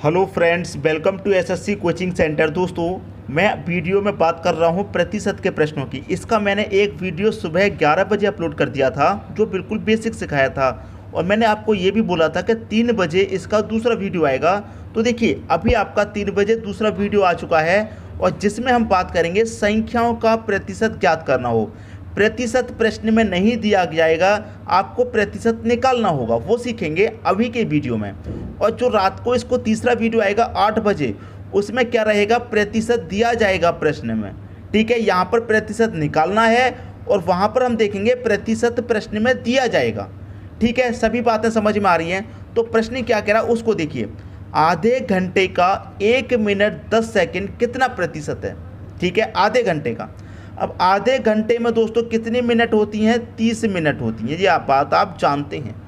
Hello friends, welcome to SSC coaching centre. दोस्तों, मैं video में बात कर रहा हूं प्रतिशत के प्रश्नों की। इसका मैंने एक वीडियो सुबह 11 बजे अपलोड कर दिया था जो बिल्कुल बेसिक सिखाया था, और मैंने आपको ये भी बोला था कि 3 बजे इसका दूसरा वीडियो आएगा। तो देखिए, अभी आपका 3 बजे दूसरा वीडियो आ चुका है, और जिसमें हम बात करेंगे संख्याओं का प्रतिशत ज्ञात करना हो। प्रतिशत प्रश्न में नहीं दिया जाएगा, आपको प्रतिशत निकालना होगा, वो सीखेंगे अभी के वीडियो में। और जो रात को इसको तीसरा वीडियो आएगा 8 बजे, उसमें क्या रहेगा, प्रतिशत दिया जाएगा प्रश्न में। ठीक है, यहाँ पर प्रतिशत निकालना है और वहाँ पर हम देखेंगे प्रतिशत प्रश्न में दिया जाएगा। ठीक है, सभी बातें समझ में आ रही हैं। तो प्रश्न क्या कह रहा है उसको देखिए। आधे घंटे का 1 मिनट 10 सेकंड कितना प्रतिशत है? ठीक है, आधे घंटे का। अब आधे घंटे में दोस्तों कितनी मिनट होती हैं? 30 मिनट होती हैं, ये बात आप जानते हैं।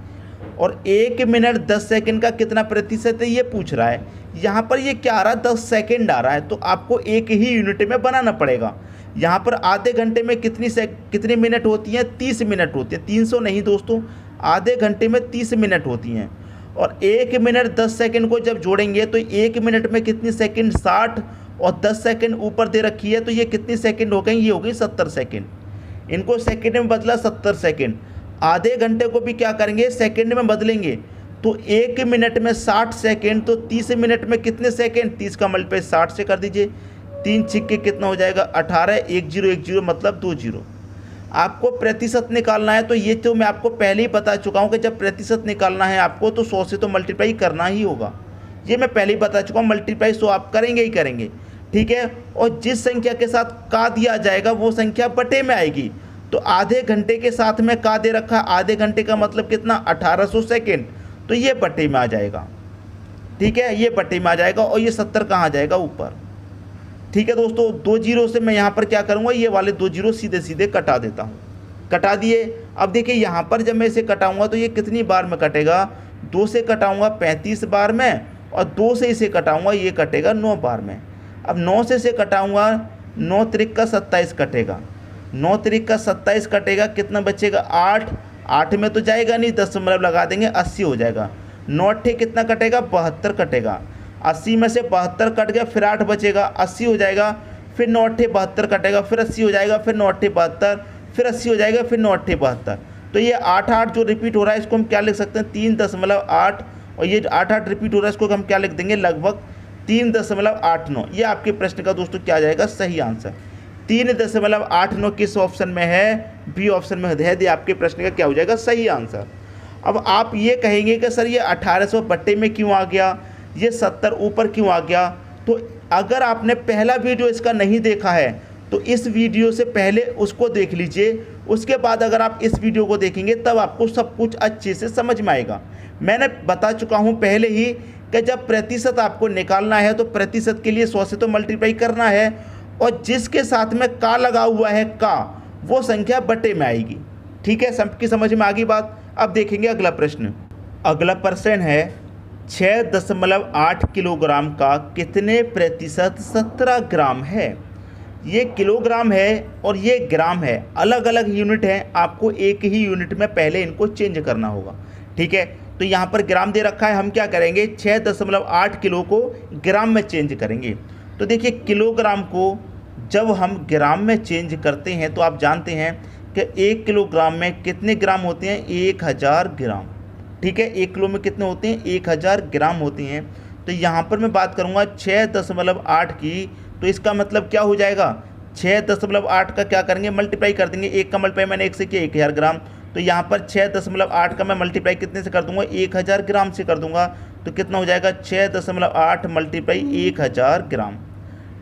और 1 मिनट 10 सेकंड का कितना प्रतिशत है ये पूछ रहा है। यहाँ पर ये क्या आ रहा है, 10 सेकंड आ रहा है, तो आपको एक ही यूनिट में बनाना पड़ेगा। यहाँ पर आधे घंटे में कितनी मिनट होती हैं? 30 मिनट होती हैं। 300 नहीं दोस्तों, आधे घंटे में 30 मिनट होती हैं। और 1 मिनट 10 सेकंड को जब जोड़ेंगे तो 1 मिनट में कितनी सेकंड? 60, और 10 सेकंड ऊपर दे रखी है, तो ये कितनी सेकंड हो गई? ये हो गई 70 सेकंड। इनको सेकंड में बदला 70 सेकंड। आधे घंटे को भी क्या करेंगे? सेकंड में बदलेंगे। तो 1 मिनट में 60 सेकंड, तो 30 मिनट में कितने सेकंड? 30 का मल्टीप्लाई 60 से कर दीजिए। 3 छिक्के कितना हो जाएगा? 18। 1 0 1 0 मतलब 2 0। आपको प्रतिशत निकालना है, तो ये तो मैं आपको पहले ही बता चुका हूँ कि जब प्रतिशत निकालना है आपको तो 100 से तो मल्टीप्लाई करना ही होगा। ये मैं पहले ही बता चुका हूँ, मल्टीप्लाई 100 आप करेंगे ही करेंगे। ठीक है, और जिस संख्या के साथ का दिया जाएगा वो संख्या बटे में आएगी। तो आधे घंटे के साथ में का दे रखा, आधे घंटे का मतलब कितना? 1800 सेकेंड, तो ये बटे में आ जाएगा। ठीक है, ये बटे में आ जाएगा, और ये 70 कहाँ जाएगा? ऊपर। ठीक है दोस्तों, 2 जीरो से मैं यहाँ पर क्या करूँगा, ये वाले 2 जीरो सीधे सीधे कटा देता हूँ। कटा दिए। अब देखिए यहाँ पर जब मैं इसे कटाऊँगा तो ये कितनी बार में कटेगा? 2 से कटाऊँगा 35 बार में, और 2 से इसे कटाऊँगा ये कटेगा 9 बार में। अब 9 से इसे कटाऊँगा, 9 त्रिक का 27 कटेगा। 9 त्रिक का 27 कटेगा, कितना बचेगा? 8। 8 में तो जाएगा नहीं, दशमलव लगा देंगे, 80 हो जाएगा। 9 अट्ठे कितना कटेगा? 72 कटेगा। 80 में से 72 कट गया, फिर 8 बचेगा, 80 हो जाएगा। फिर 9 अट्ठे 72 कटेगा, फिर 80 हो जाएगा, फिर 9 अट्ठे 72, फिर 80 हो जाएगा, फिर 9 अट्ठे 72। तो ये 8 8 जो रिपीट हो रहा है इसको हम क्या लिख सकते हैं? 3.8। और ये 8 8 रिपीट हो रहा है इसको हम क्या लिख देंगे? लगभग 3.89। ये आपके प्रश्न का दोस्तों क्या जाएगा? सही आंसर 3.89 किस ऑप्शन में है? बी ऑप्शन में है। आपके प्रश्न का क्या हो जाएगा? सही आंसर। अब आप ये कहेंगे कि सर ये 1800 बट्टे में क्यों आ गया, ये 70 ऊपर क्यों आ गया? तो अगर आपने पहला वीडियो इसका नहीं देखा है तो इस वीडियो से पहले उसको देख लीजिए। उसके बाद अगर आप इस वीडियो को देखेंगे तब आपको सब कुछ अच्छे से समझ में आएगा। मैंने बता चुका हूँ पहले ही कि जब प्रतिशत आपको निकालना है तो प्रतिशत के लिए 100 से तो मल्टीप्लाई करना है, और जिसके साथ में का लगा हुआ है का, वो संख्या बटे में आएगी। ठीक है, सबकी समझ में आ गई बात। अब देखेंगे अगला प्रश्न। अगला प्रश्न है 6.8 किलोग्राम का कितने प्रतिशत 17 ग्राम है? ये किलोग्राम है और ये ग्राम है, अलग अलग यूनिट है। आपको एक ही यूनिट में पहले इनको चेंज करना होगा। ठीक है, तो यहाँ पर ग्राम दे रखा है, हम क्या करेंगे? 6.8 किलो को ग्राम में चेंज करेंगे। तो देखिए, किलोग्राम को जब हम ग्राम में चेंज करते हैं तो आप जानते हैं कि 1 किलोग्राम में कितने ग्राम होते हैं? 1000 ग्राम। ठीक है, 1 किलो में कितने होते हैं? 1000 ग्राम होते हैं। तो यहाँ पर मैं बात करूँगा 6.8 की, तो इसका मतलब क्या हो जाएगा? 6.8 का क्या करेंगे? मल्टीप्लाई कर देंगे। 1 का मल्टीप्लाई मैंने 1 से किया, 1000 ग्राम। तो यहाँ पर 6.8 का मैं मल्टीप्लाई कितने से कर दूंगा? 1000 ग्राम से कर दूंगा। तो कितना हो जाएगा? 6.8 मल्टीप्लाई 1000 ग्राम।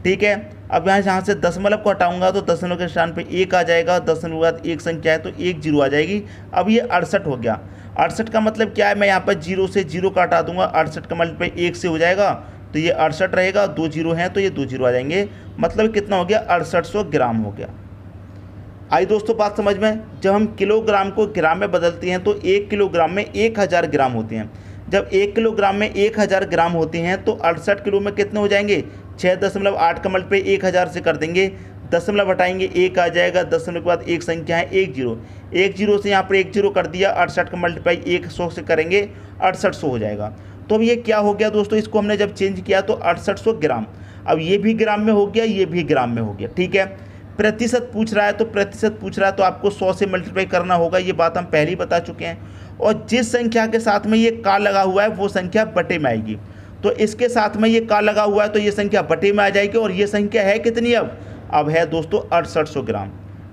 ठीक है, अब यहाँ से दशमलव को हटाऊंगा तो दशमलव के स्थान पे 1 आ जाएगा। दशमलव के बाद एक संख्या है तो 1 0 आ जाएगी। अब ये 68 हो गया। 68 का मतलब क्या है? मैं यहाँ पर 0 से 0 का हटा दूंगा। 68 का मल्टीप्लाई 1 से हो जाएगा, तो ये 68 रहेगा। 2 0 हैं तो ये 2 0 आ जाएंगे। मतलब कितना हो गया? 6800 ग्राम हो गया। आई दोस्तों बात समझ में? जब हम किलोग्राम को ग्राम में बदलते हैं तो 1 किलोग्राम में 1000 ग्राम होते हैं। जब 1 किलोग्राम में 1000 ग्राम होते हैं तो 68 किलो में कितने हो जाएंगे? 6.8 का मल्टीप्लाई 1000 से कर देंगे, दशमलव हटाएंगे 1 आ जाएगा। दशमलव के बाद एक संख्या है 1 0। 1 0 से यहाँ पर 1 0 कर दिया। 68 का मल्टीप्लाई 100 से करेंगे, 6800 हो जाएगा। तो अब ये क्या हो गया दोस्तों, इसको हमने जब चेंज किया तो 6800 ग्राम। अब ये भी ग्राम में हो गया, ये भी ग्राम में हो गया, ठीक है। प्रतिशत पूछ रहा है तो प्रतिशत पूछ रहा है तो आपको 100 से मल्टीप्लाई करना होगा, ये बात हम पहले ही बता चुके हैं। और जिस संख्या के साथ में ये का लगा हुआ है वो संख्या बटे में आएगी। तो इसके साथ में ये का लगा हुआ है तो ये संख्या बटे में आ जाएगी। और ये संख्या है कितनी, अब है दोस्तों 6800 ग्राम,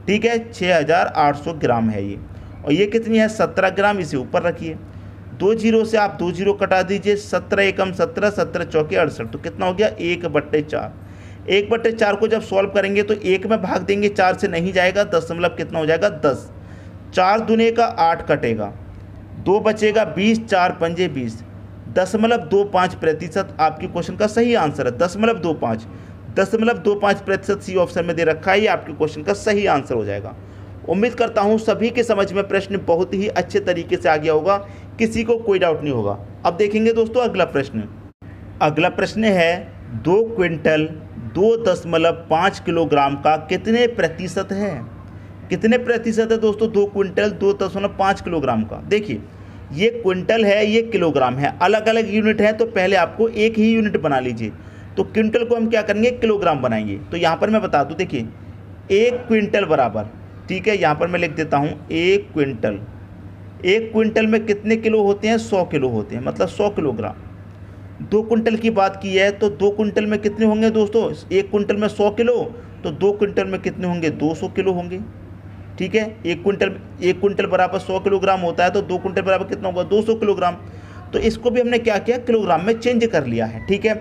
ठीक है। 6800 ग्राम है ये। और ये कितनी है, 17 ग्राम। इसे ऊपर रखिए, 2 जीरो से आप 2 जीरो कटा दीजिए, 17 एकम 17, 17 चौके 68, तो कितना हो गया 1/4। 1/4 को जब सॉल्व करेंगे तो 1 में भाग देंगे, 4 से नहीं जाएगा, दशमलव कितना हो जाएगा 10। 4 दूने का 8 कटेगा, 2 बचेगा 20, 4 पंजे 20, 0.25% आपके क्वेश्चन का सही आंसर है। 0.25% सी ऑप्शन में दे रखा है, ये आपके क्वेश्चन का सही आंसर हो जाएगा। उम्मीद करता हूँ सभी के समझ में प्रश्न बहुत ही अच्छे तरीके से आ गया होगा, किसी को कोई डाउट नहीं होगा। अब देखेंगे दोस्तों अगला प्रश्न। अगला प्रश्न है 2 क्विंटल 2.5 किलोग्राम का कितने प्रतिशत है। कितने प्रतिशत है दोस्तों 2 क्विंटल 2.5 किलोग्राम का। देखिए ये क्विंटल है, ये किलोग्राम है, अलग अलग यूनिट है, तो पहले आपको एक ही यूनिट बना लीजिए। तो क्विंटल को हम क्या करेंगे, किलोग्राम बनाएंगे। तो यहाँ पर मैं बता दूँ, देखिए 1 क्विंटल बराबर, ठीक है, यहाँ पर मैं लिख देता हूँ 1 क्विंटल। 1 क्विंटल में कितने किलो होते हैं, 100 किलो होते हैं, मतलब 100 किलोग्राम। 2 क्विंटल की बात की है तो 2 क्विंटल में कितने होंगे दोस्तों, 1 क्विंटल में 100 किलो, तो 2 क्विंटल में कितने होंगे, 200 किलो होंगे, ठीक है। 1 क्विंटल बराबर 100 किलोग्राम होता है, तो 2 क्विंटल बराबर कितना होगा, 200 किलोग्राम। तो इसको भी हमने क्या किया, किलोग्राम में चेंज कर लिया है, ठीक है।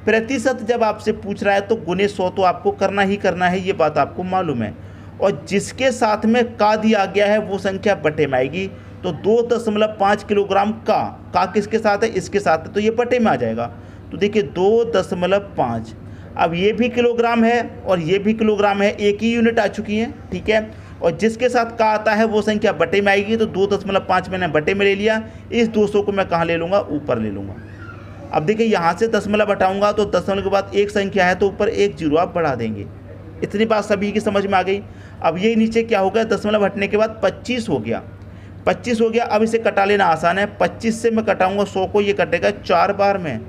प्रतिशत जब आपसे पूछ रहा है तो गुने 100 तो आपको करना ही करना है, ये बात आपको मालूम है। और जिसके साथ में का दिया गया है वो संख्या बटे में आएगी। तो 2.5 किलोग्राम का किसके साथ है, इसके साथ है, तो ये बटे में आ जाएगा। तो देखिए 2.5, अब ये भी किलोग्राम है और ये भी किलोग्राम है, एक ही यूनिट आ चुकी है, ठीक है। और जिसके साथ का आता है वो संख्या बटे में आएगी। तो 2.5 मैंने बटे में ले लिया, इस 200 को मैं कहाँ ले लूँगा, ऊपर ले लूँगा। अब देखिए यहाँ से दशमलव हटाऊँगा तो दशमलव के बाद एक संख्या है तो ऊपर 1 जीरो आप बढ़ा देंगे। इतनी बात सभी की समझ में आ गई। अब ये नीचे क्या हो गया, दशमलव हटने के बाद 25 हो गया, 25 हो गया। अब इसे कटा लेना आसान है, 25 से मैं कटाऊंगा 100 को, ये कटेगा 4 बार में,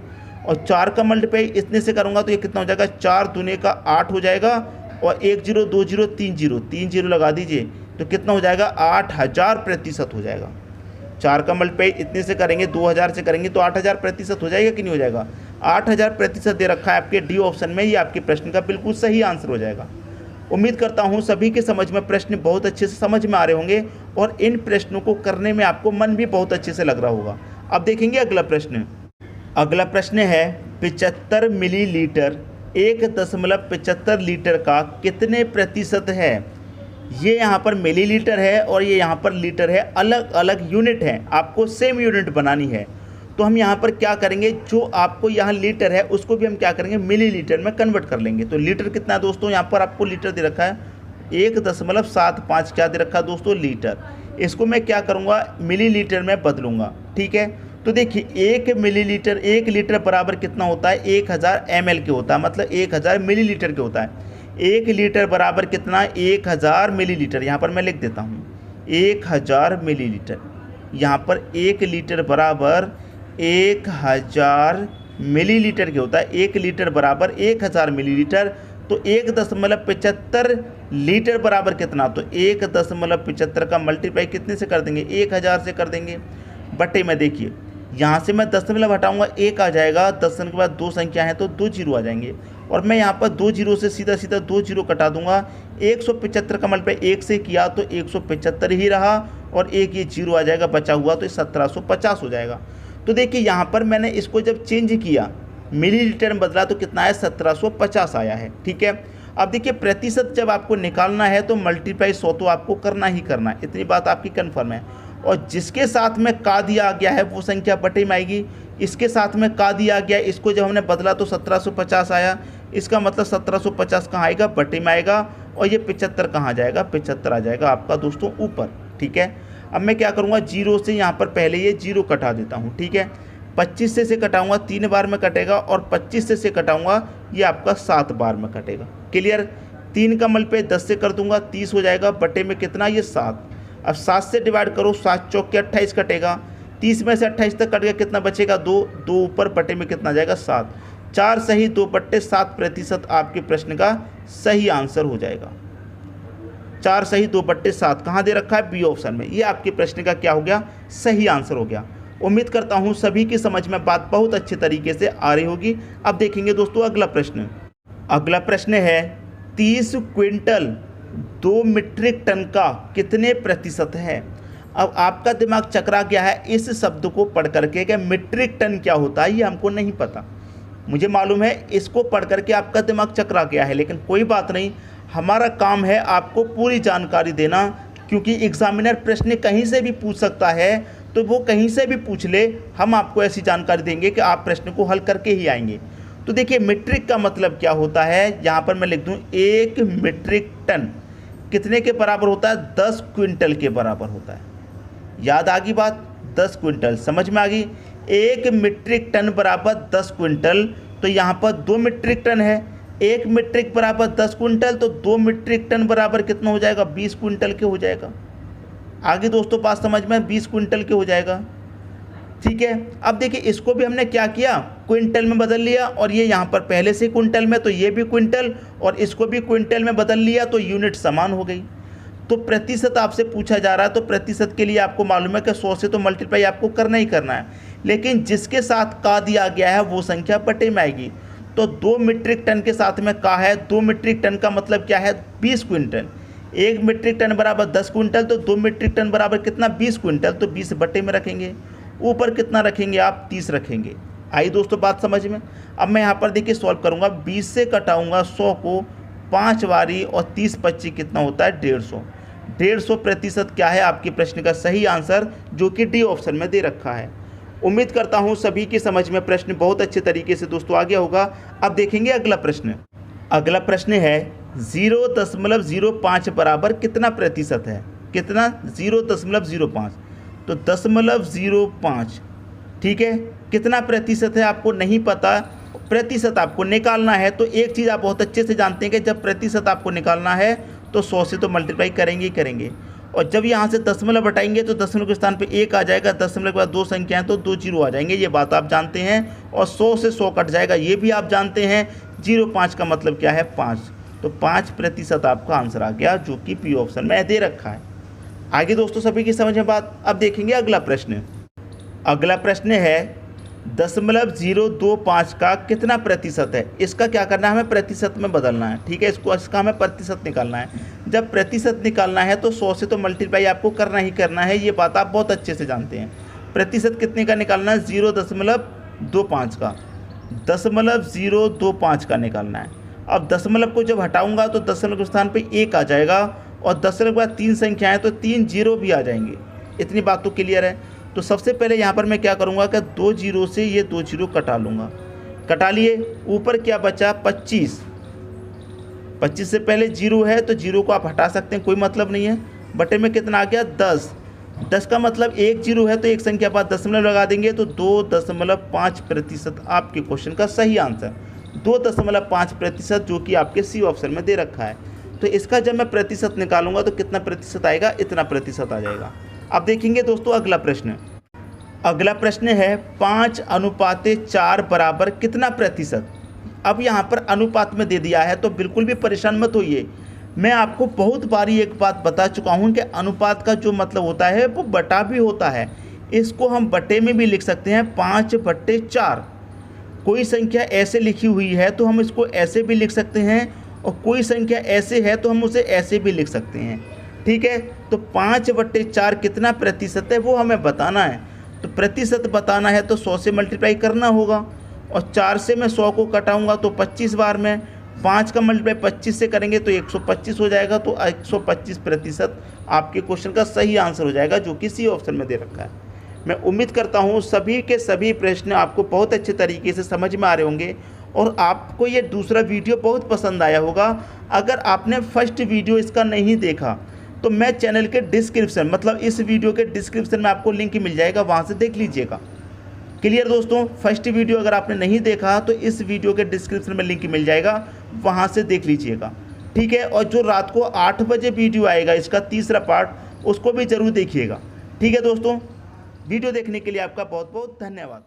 और 4 का मल्टीप्लाई इतने से करूंगा तो ये कितना हो जाएगा, 4 दूने का 8 हो जाएगा, और 1 जीरो 2 जीरो 3 जीरो 3 जीरो लगा दीजिए, तो कितना हो जाएगा, 8000% हो जाएगा। 4 का मल्टीप्लाई इतने से करेंगे, 2000 से करेंगे तो 8000% हो जाएगा कि नहीं हो जाएगा। 8000% दे रखा है आपके डी ऑप्शन में, ये आपके प्रश्न का बिल्कुल सही आंसर हो जाएगा। उम्मीद करता हूँ सभी के समझ में प्रश्न बहुत अच्छे से समझ में आ रहे होंगे, और इन प्रश्नों को करने में आपको मन भी बहुत अच्छे से लग रहा होगा। अब देखेंगे अगला प्रश्न। अगला प्रश्न है 75 मिलीलीटर 1.75 लीटर का कितने प्रतिशत है। ये यहाँ पर मिलीलीटर है और ये यहाँ पर लीटर है, अलग अलग यूनिट है, आपको सेम यूनिट बनानी है। तो हम यहाँ पर क्या करेंगे, जो आपको यहाँ लीटर है उसको भी हम क्या करेंगे, मिलीलीटर में कन्वर्ट कर लेंगे। तो लीटर कितना है दोस्तों, यहाँ पर आपको लीटर दे रखा है 1.75, क्या दे रखा है दोस्तों, लीटर। इसको मैं क्या करूँगा, मिलीलीटर में बदलूँगा, ठीक है। तो देखिए 1 मिलीलीटर, 1 लीटर बराबर कितना होता है, 1000 ml के होता है, मतलब 1000 मिलीलीटर के होता है। 1 लीटर बराबर कितना, 1000 मिलीलीटर। यहाँ पर मैं लिख देता हूँ 1000 मिलीलीटर। यहाँ पर 1 लीटर बराबर 1000 मिलीलीटर के होता है। 1 लीटर बराबर 1000 मिलीलीटर। तो 1.75 लीटर बराबर कितना, तो 1.75 का मल्टीप्लाई कितने से कर देंगे, 1000 से कर देंगे, बटे में। देखिए यहाँ से मैं दशमलव हटाऊंगा, 1 आ जाएगा, दशमलव के बाद 2 संख्या है तो 2 जीरो आ जाएंगे, और मैं यहाँ पर 2 जीरो से सीधा सीधा 2 जीरो कटा दूंगा। 175 का मल्टीप्लाई 1 से किया तो 175 ही रहा, और एक ये जीरो आ जाएगा बचा हुआ, तो 1750 हो जाएगा। तो देखिए यहाँ पर मैंने इसको जब चेंज किया, मिलीलीटर में बदला, तो कितना है, 1750 आया है, ठीक है। अब देखिए प्रतिशत जब आपको निकालना है तो मल्टीप्लाई 100 तो आपको करना ही करना है, इतनी बात आपकी कन्फर्म है। और जिसके साथ में का दिया गया है वो संख्या बटे में आएगी। इसके साथ में का दिया गया, इसको जब हमने बदला तो 1750 आया, इसका मतलब 1750 कहाँ आएगा, बटे में आएगा। और ये 75 कहाँ जाएगा, 75 आ जाएगा आपका दोस्तों ऊपर, ठीक है। अब मैं क्या करूँगा, जीरो से यहाँ पर पहले ये जीरो कटा देता हूँ, ठीक है। 25 से कटाऊँगा 3 बार में कटेगा, और 25 से कटाऊँगा ये आपका 7 बार में कटेगा। क्लियर। 3 का मल्टीप्लाई 10 से कर दूंगा, 30 हो जाएगा, बटे में कितना, ये 7। अब 7 से डिवाइड करो, 7 चौक के 28 कटेगा, 30 में से 28 तक कट गया, कितना बचेगा 2, 2 ऊपर बटे में कितना जाएगा 7, 4 सही 2 बट्टे 7% आपके प्रश्न का सही आंसर हो जाएगा। 4 सही 2 बट्टे 7 कहाँ दे रखा है, बी ऑप्शन में। ये आपके प्रश्न का क्या हो गया, सही आंसर हो गया। उम्मीद करता हूँ सभी की समझ में बात बहुत अच्छे तरीके से आ रही होगी। अब देखेंगे दोस्तों अगला प्रश्न। अगला प्रश्न है 30 क्विंटल 2 मीट्रिक टन का कितने प्रतिशत है। अब आपका दिमाग चकरा गया है इस शब्द को पढ़ करके कि मीट्रिक टन क्या होता है, ये हमको नहीं पता। मुझे मालूम है इसको पढ़ करके आपका दिमाग चकरा गया है, लेकिन कोई बात नहीं, हमारा काम है आपको पूरी जानकारी देना, क्योंकि एग्जामिनर प्रश्न कहीं से भी पूछ सकता है, तो वो कहीं से भी पूछ ले, हम आपको ऐसी जानकारी देंगे कि आप प्रश्न को हल करके ही आएंगे। तो देखिए मीट्रिक का मतलब क्या होता है, यहाँ पर मैं लिख दूँ 1 मीट्रिक टन कितने के बराबर होता है, 10 क्विंटल के बराबर होता है। याद आ गई बात, 10 क्विंटल समझ में आ गई। 1 मीट्रिक टन बराबर 10 क्विंटल, तो यहाँ पर 2 मीट्रिक टन है, 1 मीट्रिक बराबर 10 क्विंटल, तो 2 मीट्रिक टन बराबर कितना हो जाएगा, 20 क्विंटल के हो जाएगा। आगे दोस्तों बात समझ में, 20 क्विंटल के हो जाएगा। ठीक है, अब देखिए इसको भी हमने क्या किया, क्विंटल में बदल लिया, और ये यहाँ पर पहले से क्विंटल में, तो ये भी क्विंटल और इसको भी क्विंटल में बदल लिया, तो यूनिट समान हो गई। तो प्रतिशत आपसे पूछा जा रहा है, तो प्रतिशत के लिए आपको मालूम है कि 100 से तो मल्टीप्लाई आपको करना ही करना है, लेकिन जिसके साथ का दिया गया है वो संख्या बटे में आएगी। तो 2 मीट्रिक टन के साथ में का है, 2 मीट्रिक टन का मतलब क्या है, 20 क्विंटल। 1 मीट्रिक टन बराबर 10 क्विंटल, तो 2 मीट्रिक टन बराबर कितना, 20 क्विंटल, तो 20 बटे में रखेंगे, ऊपर कितना रखेंगे आप, 30 रखेंगे। आई दोस्तों बात समझ में। अब मैं यहाँ पर देखिए सॉल्व करूँगा, 20 से कटाऊँगा 100 को 5 बारी, और 30 25 कितना होता है, 150। 150% क्या है आपके प्रश्न का सही आंसर, जो कि डी ऑप्शन में दे रखा है। उम्मीद करता हूँ सभी की समझ में प्रश्न बहुत अच्छे तरीके से दोस्तों आ गया होगा। अब देखेंगे अगला प्रश्न। अगला प्रश्न है 0.05 बराबर कितना प्रतिशत है, कितना, 0.05, तो 0.05, ठीक है, कितना प्रतिशत है आपको नहीं पता, प्रतिशत आपको निकालना है। तो एक चीज़ आप बहुत अच्छे से जानते हैं कि जब प्रतिशत आपको निकालना है तो 100 से तो मल्टीप्लाई करेंगे ही करेंगे, और जब यहाँ से दशमलव हटाएंगे तो दशमलव के स्थान पे 1 आ जाएगा, दशमलव के बाद 2 संख्याएं तो 2 जीरो आ जाएंगे, ये बात आप जानते हैं। और 100 से 100 कट जाएगा, ये भी आप जानते हैं। 0.5 का मतलब क्या है, 5, तो 5% आपका आंसर आ गया, जो कि पी ऑप्शन में दे रखा है। आगे दोस्तों सभी की समझ में बात। अब देखेंगे अगला प्रश्न। अगला प्रश्न है 0.025 का कितना प्रतिशत है। इसका क्या करना है, हमें प्रतिशत में बदलना है, ठीक है, इसका हमें प्रतिशत निकालना है। जब प्रतिशत निकालना है तो 100 से तो मल्टीप्लाई आपको करना ही करना है, ये बात आप बहुत अच्छे से जानते हैं। प्रतिशत कितने का निकालना है, 0.25 का, 0.025 का निकालना है। अब दशमलव को जब हटाऊंगा तो दशमलव के स्थान पे 1 आ जाएगा, और दशमलव के बाद 3 संख्याएँ तो 3 जीरो भी आ जाएंगे। इतनी बात तो क्लियर है। तो सबसे पहले यहाँ पर मैं क्या करूँगा कि 2 जीरो से ये 2 जीरो कटा लूँगा, कटा लिए, ऊपर क्या बचा, 25। 25 से पहले जीरो है तो जीरो को आप हटा सकते हैं, कोई मतलब नहीं है। बटे में कितना आ गया, 10। 10 का मतलब 1 जीरो है तो एक संख्या बाद दशमलव लगा देंगे, तो 2.5% आपके क्वेश्चन का सही आंसर, 2.5%, जो कि आपके सी ऑप्शन में दे रखा है। तो इसका जब मैं प्रतिशत निकालूंगा तो कितना प्रतिशत आएगा, इतना प्रतिशत आ जाएगा। अब देखेंगे दोस्तों अगला प्रश्न। अगला प्रश्न है 5:4 बराबर कितना प्रतिशत। अब यहाँ पर अनुपात में दे दिया है, तो बिल्कुल भी परेशान मत होइए। मैं आपको बहुत बारी एक बात बता चुका हूँ कि अनुपात का जो मतलब होता है वो बटा भी होता है। इसको हम बटे में भी लिख सकते हैं, 5/4। कोई संख्या ऐसे लिखी हुई है तो हम इसको ऐसे भी लिख सकते हैं, और कोई संख्या ऐसे है तो हम उसे ऐसे भी लिख सकते हैं, ठीक है। तो 5/4 कितना प्रतिशत है वो हमें बताना है। तो प्रतिशत बताना है तो 100 से मल्टीप्लाई करना होगा, और 4 से मैं 100 को कटाऊंगा तो 25 बार में, 5 का मल्टीप्लाई 25 से करेंगे तो 125 हो जाएगा। तो 125% आपके क्वेश्चन का सही आंसर हो जाएगा, जो कि सी ऑप्शन में दे रखा है। मैं उम्मीद करता हूँ सभी के सभी प्रश्न आपको बहुत अच्छे तरीके से समझ में आ रहे होंगे, और आपको ये दूसरा वीडियो बहुत पसंद आया होगा। अगर आपने फर्स्ट वीडियो इसका नहीं देखा तो मैं चैनल के डिस्क्रिप्शन, मतलब इस वीडियो के डिस्क्रिप्शन में आपको लिंक मिल जाएगा, वहाँ से देख लीजिएगा। क्लियर दोस्तों, फर्स्ट वीडियो अगर आपने नहीं देखा तो इस वीडियो के डिस्क्रिप्शन में लिंक मिल जाएगा, वहाँ से देख लीजिएगा, ठीक है। और जो रात को 8 बजे वीडियो आएगा इसका तीसरा पार्ट, उसको भी ज़रूर देखिएगा, ठीक है दोस्तों। वीडियो देखने के लिए आपका बहुत बहुत धन्यवाद।